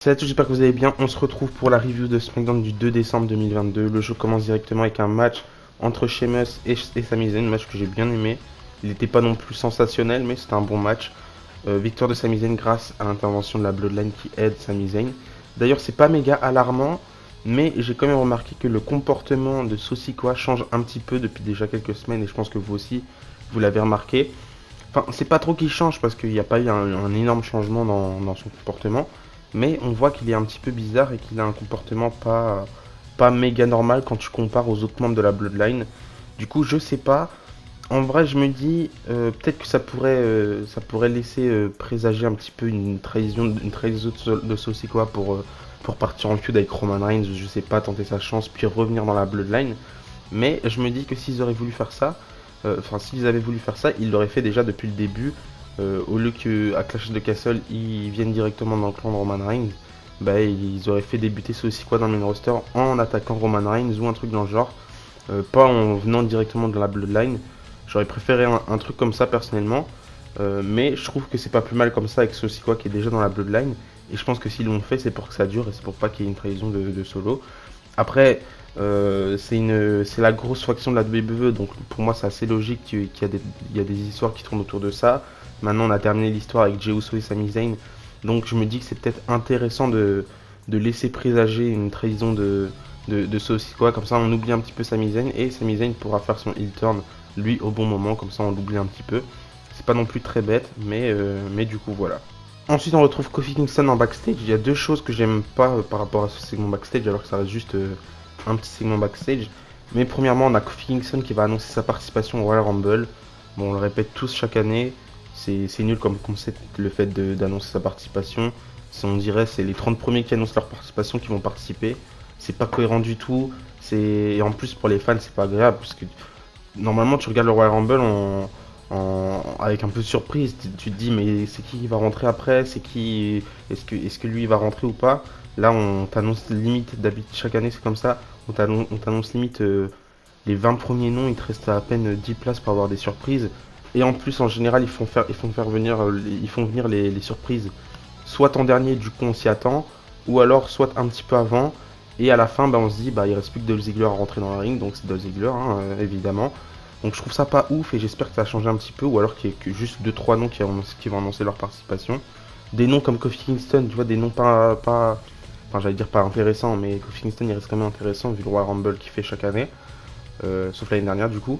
Salut à tous, j'espère que vous allez bien. On se retrouve pour la review de SmackDown du 2 décembre 2022. Le show commence directement avec un match entre Sheamus et Sami Zayn, un match que j'ai bien aimé. Il n'était pas non plus sensationnel, mais c'était un bon match. Victoire de Sami Zayn grâce à l'intervention de la Bloodline qui aide Sami Zayn. D'ailleurs, c'est pas méga alarmant, mais j'ai quand même remarqué que le comportement de Sosikoa change un petit peu depuis déjà quelques semaines, et je pense que vous aussi, vous l'avez remarqué. Enfin, c'est pas trop qu'il change parce qu'il n'y a pas eu un énorme changement dans son comportement. Mais on voit qu'il est un petit peu bizarre et qu'il a un comportement pas méga normal quand tu compares aux autres membres de la Bloodline. Du coup, je sais pas. En vrai, je me dis peut-être que ça pourrait laisser présager un petit peu une trahison de Sosikoa pour partir en feud avec Roman Reigns. Je sais pas, tenter sa chance puis revenir dans la Bloodline. Mais je me dis que s'ils auraient voulu faire ça, s'ils avaient voulu faire ça, ils l'auraient fait déjà depuis le début. Au lieu qu'à Clash of the Castle, ils viennent directement dans le clan de Roman Reigns, bah, ils auraient fait débuter ceux aussi quoi dans le main roster en attaquant Roman Reigns ou un truc dans le genre, pas en venant directement de la Bloodline. J'aurais préféré un truc comme ça personnellement, mais je trouve que c'est pas plus mal comme ça avec ceux aussi quoi qui est déjà dans la Bloodline. Et je pense que s'ils l'ont fait, c'est pour que ça dure et c'est pour pas qu'il y ait une trahison de Solo. Après, c'est la grosse faction de la WWE, donc pour moi c'est assez logique qu'il y a des histoires qui tournent autour de ça. Maintenant on a terminé l'histoire avec Jey Uso et Sami Zayn, donc je me dis que c'est peut-être intéressant de laisser présager une trahison de ce aussi quoi, comme ça on oublie un petit peu Sami Zayn et Sami Zayn pourra faire son heel turn lui au bon moment, comme ça on l'oublie un petit peu. C'est pas non plus très bête, mais du coup voilà. Ensuite, on retrouve Kofi Kingston en backstage. Il y a deux choses que j'aime pas par rapport à ce segment backstage, alors que ça reste juste un petit segment backstage. Mais premièrement, on a Kofi Kingston qui va annoncer sa participation au Royal Rumble. Bon, on le répète tous chaque année. C'est nul comme concept le fait d'annoncer sa participation. Si on dirait c'est les 30 premiers qui annoncent leur participation qui vont participer. C'est pas cohérent du tout. Et en plus, pour les fans, c'est pas agréable parce que normalement, tu regardes le Royal Rumble avec un peu de surprise. Tu te dis, mais c'est qui va rentrer après? C'est qui? Est-ce que lui va rentrer ou pas? Là, on t'annonce limite, d'habitude, chaque année, c'est comme ça. On t'annonce limite les 20 premiers noms. Il te reste à peine 10 places pour avoir des surprises. Et en plus, en général, ils font venir les surprises soit en dernier, du coup, on s'y attend, ou alors soit un petit peu avant. Et à la fin, bah, on se dit, bah, il reste plus que Dolph Ziggler à rentrer dans la ring, donc c'est Dolph Ziggler, hein, évidemment. Donc je trouve ça pas ouf et j'espère que ça va changer un petit peu, ou alors qu'il y ait que juste deux trois noms qui vont annoncer leur participation. Des noms comme Kofi Kingston, tu vois, des noms enfin j'allais dire pas intéressants, mais Kofi Kingston il reste quand même intéressant vu le Royal Rumble qu'il fait chaque année, sauf l'année dernière du coup.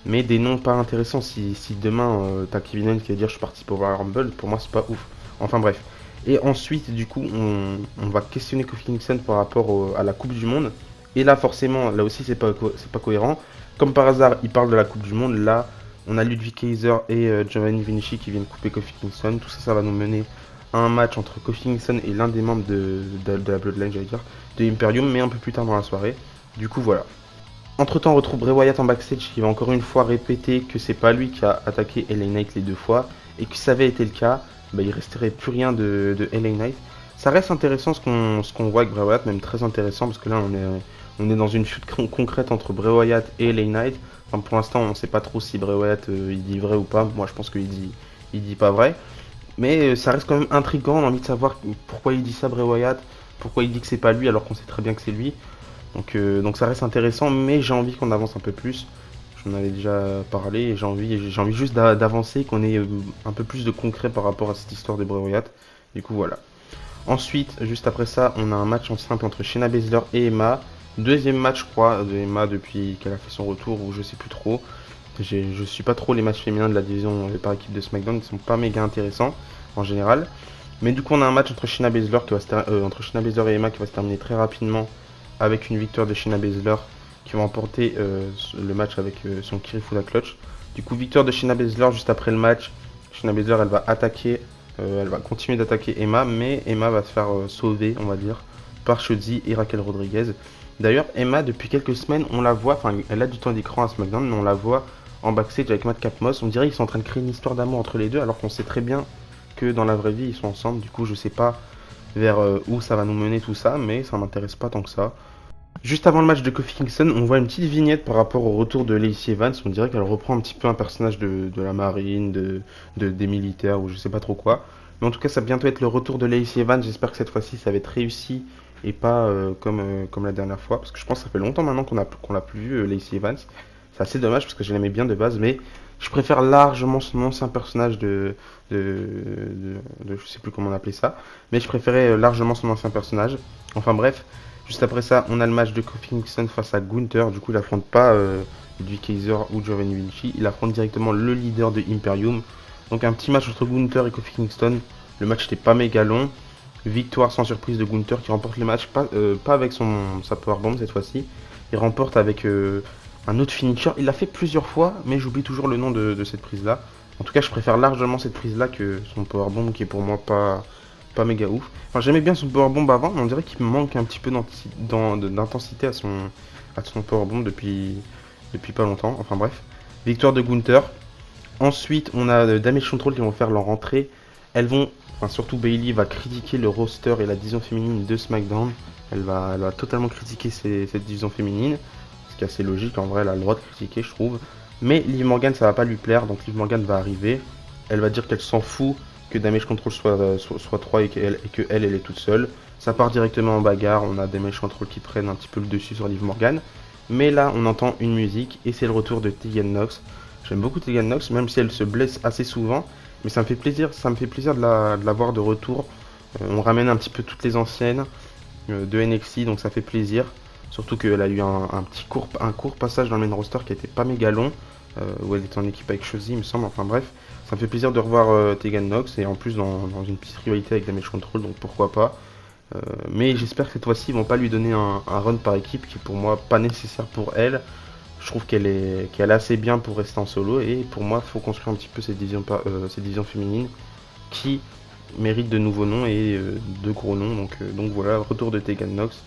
Mais des noms pas intéressants, si demain t'as Kevin Owens qui va dire je participe au Royal Rumble, pour moi c'est pas ouf. Enfin bref. Et ensuite, du coup, on va questionner Kofi Kingston par rapport à la Coupe du Monde. Et là, forcément, là aussi, c'est pas cohérent. Comme par hasard, il parle de la Coupe du Monde. Là, on a Ludwig Kaiser et Giovanni Vinci qui viennent couper Kofi Kingston. Tout ça, ça va nous mener à un match entre Kofi Kingston et l'un des membres de la Bloodline, j'allais dire, de Imperium, mais un peu plus tard dans la soirée. Du coup, voilà. Entre temps, on retrouve Bray Wyatt en backstage qui va encore une fois répéter que c'est pas lui qui a attaqué LA Knight les deux fois et que si ça avait été le cas, bah, il resterait plus rien de LA Knight. Ça reste intéressant ce qu'on voit avec Bray Wyatt, même très intéressant parce que là on est dans une chute concrète entre Bray Wyatt et LA Knight. Enfin, pour l'instant, on sait pas trop si Bray Wyatt il dit vrai ou pas. Moi, je pense il dit pas vrai. Mais ça reste quand même intriguant. On a envie de savoir pourquoi il dit ça, Bray Wyatt. Pourquoi il dit que c'est pas lui alors qu'on sait très bien que c'est lui. Donc ça reste intéressant, mais j'ai envie qu'on avance un peu plus. J'en avais déjà parlé et j'ai envie juste d'avancer, qu'on ait un peu plus de concret par rapport à cette histoire de Bray Wyatt. Du coup voilà. Ensuite, juste après ça, on a un match en simple entre Shayna Baszler et Emma. Deuxième match, je crois, de Emma depuis qu'elle a fait son retour, ou je sais plus trop. Je suis pas trop les matchs féminins de la division par équipe de SmackDown, ils sont pas méga intéressants en général. Mais du coup, on a un match entre Shayna Baszler entre Shayna Baszler et Emma qui va se terminer très rapidement avec une victoire de Shayna Baszler qui va emporter le match avec son Kirifuda Clutch. Du coup, victoire de Shayna Baszler juste après le match. Shayna Baszler, elle va continuer d'attaquer Emma, mais Emma va se faire sauver, on va dire, par Shotzi et Raquel Rodriguez. D'ailleurs, Emma, depuis quelques semaines, on la voit, enfin, elle a du temps d'écran à SmackDown, mais on la voit en backstage avec Matt Capmos. On dirait qu'ils sont en train de créer une histoire d'amour entre les deux, alors qu'on sait très bien que dans la vraie vie, ils sont ensemble. Du coup, je sais pas vers où ça va nous mener tout ça, mais ça m'intéresse pas tant que ça. Juste avant le match de Kofi Kingston, on voit une petite vignette par rapport au retour de Lacey Evans. On dirait qu'elle reprend un petit peu un personnage de la marine, des militaires ou je sais pas trop quoi. Mais en tout cas, ça va bientôt être le retour de Lacey Evans. J'espère que cette fois-ci, ça va être réussi et pas comme la dernière fois. Parce que je pense que ça fait longtemps maintenant qu'on l'a plus vu, Lacey Evans. C'est assez dommage parce que je l'aimais bien de base, mais je préfère largement son ancien personnage je sais plus comment on appelait ça, mais je préférais largement son ancien personnage. Enfin bref, juste après ça, on a le match de Kofi Kingston face à Gunther. Du coup, il affronte pas Ludwig Kaiser ou Giovanni Vinci, il affronte directement le leader de Imperium. Donc un petit match entre Gunther et Kofi Kingston. Le match n'était pas méga long. Victoire sans surprise de Gunther qui remporte le match, pas avec sa powerbomb cette fois-ci. Il remporte avec un autre finisher. Il l'a fait plusieurs fois, mais j'oublie toujours le nom de cette prise-là. En tout cas, je préfère largement cette prise-là que son powerbomb qui est pour moi pas méga ouf. Enfin, j'aimais bien son powerbomb avant, mais on dirait qu'il me manque un petit peu d'intensité à son powerbomb depuis pas longtemps. Enfin bref, victoire de Gunther. Ensuite, on a Damage Control qui vont faire leur entrée. Surtout Bayley va critiquer le roster et la division féminine de SmackDown. Elle va totalement critiquer cette division féminine, ce qui est assez logique. En vrai, elle a le droit de critiquer, je trouve. Mais Liv Morgan, ça va pas lui plaire, donc Liv Morgan va arriver. Elle va dire qu'elle s'en fout que Damage Control soit 3 et qu'elle est toute seule. Ça part directement en bagarre. On a Damage Control qui prennent un petit peu le dessus sur Liv Morgan. Mais là, on entend une musique et c'est le retour de Tegan Nox. J'aime beaucoup Tegan Nox, même si elle se blesse assez souvent. Mais ça me fait plaisir de la voir de retour. On ramène un petit peu toutes les anciennes de NXT, donc ça fait plaisir. Surtout qu'elle a eu un court passage dans le main roster qui était pas méga long, où elle était en équipe avec Shotzi, il me semble. Enfin bref, ça me fait plaisir de revoir Tegan Nox et en plus dans une petite rivalité avec Damage Control, donc pourquoi pas. Mais j'espère que cette fois-ci ils vont pas lui donner un run par équipe qui est pour moi pas nécessaire pour elle. Je trouve qu'elle est assez bien pour rester en solo et pour moi il faut construire un petit peu cette division féminine qui mérite de nouveaux noms et de gros noms. Donc voilà, retour de Tegan Nox.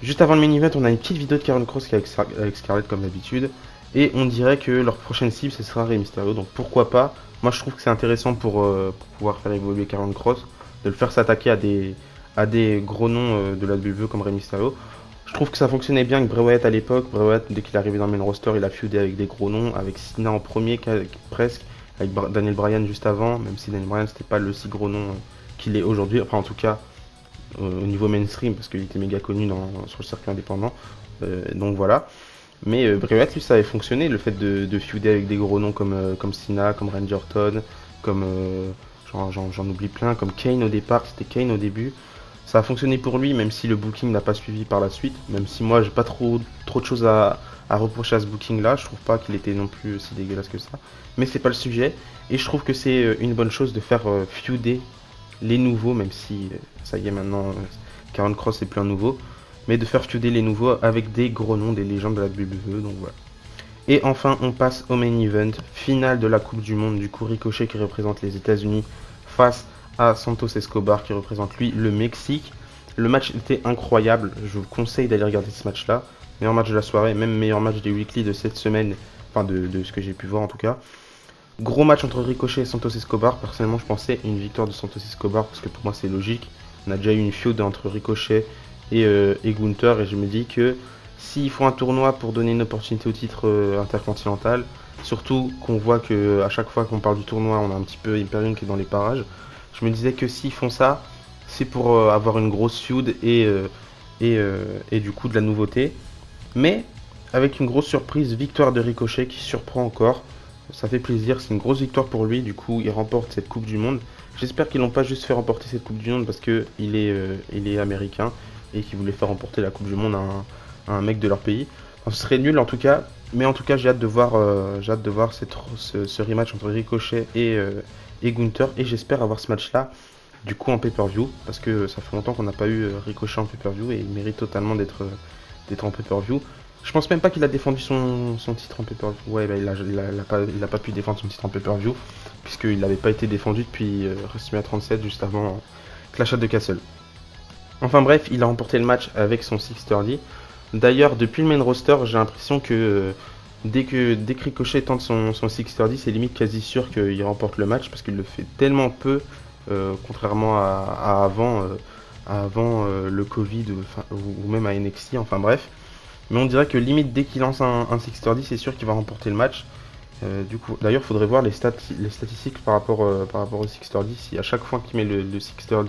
Juste avant le main event, on a une petite vidéo de Karen Cross qui est avec Scarlett comme d'habitude. Et on dirait que leur prochaine cible ce sera Rey Mysterio. Donc pourquoi pas. Moi je trouve que c'est intéressant pour pouvoir faire évoluer Karen Cross, de le faire s'attaquer à des gros noms de la WWE comme Rey Mysterio. Je trouve que ça fonctionnait bien avec Bray Wyatt à l'époque. Bray Wyatt, dès qu'il est arrivé dans le main roster, il a feudé avec des gros noms, avec Cena en premier presque, avec Daniel Bryan juste avant, même si Daniel Bryan c'était pas le si gros nom qu'il est aujourd'hui, enfin en tout cas au niveau mainstream, parce qu'il était méga connu sur le circuit indépendant. Donc voilà. Mais Bray Wyatt, lui, ça avait fonctionné, le fait de feuder avec des gros noms comme Cena, comme Randy Orton, comme j'en oublie plein, comme Kane au départ, c'était Kane au début. Ça a fonctionné pour lui, même si le booking n'a pas suivi par la suite. Même si moi, j'ai pas trop de choses à reprocher à ce booking-là. Je trouve pas qu'il était non plus si dégueulasse que ça. Mais c'est pas le sujet. Et je trouve que c'est une bonne chose de faire feuder les nouveaux, même si ça y est maintenant, Karen Cross est plus un nouveau. Mais de faire feuder les nouveaux avec des gros noms, des légendes de la WWE. Donc voilà. Et enfin, on passe au main event, finale de la Coupe du Monde. Du coup, Ricochet qui représente les États-Unis face à Santos Escobar qui représente lui le Mexique. Le match était incroyable, je vous conseille d'aller regarder ce match-là. Meilleur match de la soirée, même meilleur match des weekly de cette semaine, enfin de ce que j'ai pu voir en tout cas. Gros match entre Ricochet et Santos Escobar. Personnellement, je pensais une victoire de Santos Escobar parce que pour moi c'est logique. On a déjà eu une feud entre Ricochet et Gunther et je me dis que s'il faut un tournoi pour donner une opportunité au titre intercontinental, surtout qu'on voit que à chaque fois qu'on parle du tournoi, on a un petit peu Imperium qui est dans les parages. Je me disais que s'ils font ça, c'est pour avoir une grosse feud et du coup de la nouveauté. Mais avec une grosse surprise, victoire de Ricochet qui surprend encore. Ça fait plaisir, c'est une grosse victoire pour lui. Du coup, il remporte cette Coupe du Monde. J'espère qu'ils l'ont pas juste fait remporter cette Coupe du Monde parce qu'il est américain et qu'ils voulaient faire remporter la Coupe du Monde à un mec de leur pays. Enfin, ce serait nul en tout cas. Mais en tout cas, j'ai hâte de voir ce rematch entre Ricochet et Gunther. Et j'espère avoir ce match-là, du coup, en pay-per-view. Parce que ça fait longtemps qu'on n'a pas eu Ricochet en pay-per-view. Et il mérite totalement d'être en pay-per-view. Je pense même pas qu'il a défendu son titre en pay-per-view. Ouais, bah, il a pas pu défendre son titre en pay-per-view. Puisqu'il n'avait pas été défendu depuis WrestleMania 37, juste avant Clash at the Castle. Enfin bref, il a remporté le match avec son 630. D'ailleurs, depuis le main roster, j'ai l'impression que dès que Ricochet tente son 630, c'est limite quasi sûr qu'il remporte le match parce qu'il le fait tellement peu, contrairement à avant le Covid ou même à NXT, enfin bref. Mais on dirait que limite dès qu'il lance un 630, c'est sûr qu'il va remporter le match. Du coup, d'ailleurs, faudrait voir les statistiques par rapport au 630, si à chaque fois qu'il met le 630,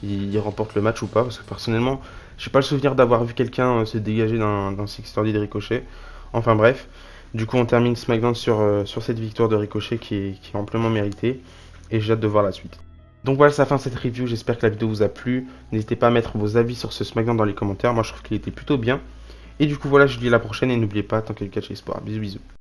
il remporte le match ou pas. Parce que personnellement, j'ai pas le souvenir d'avoir vu quelqu'un se dégager d'un 630 de Ricochet. Enfin bref, du coup, on termine SmackDown sur cette victoire de Ricochet qui est amplement méritée. Et j'ai hâte de voir la suite. Donc voilà, ça fin de cette review. J'espère que la vidéo vous a plu. N'hésitez pas à mettre vos avis sur ce SmackDown dans les commentaires. Moi, je trouve qu'il était plutôt bien. Et du coup, voilà, je vous dis à la prochaine. Et n'oubliez pas, tant que le catch est sport. Bisous, bisous.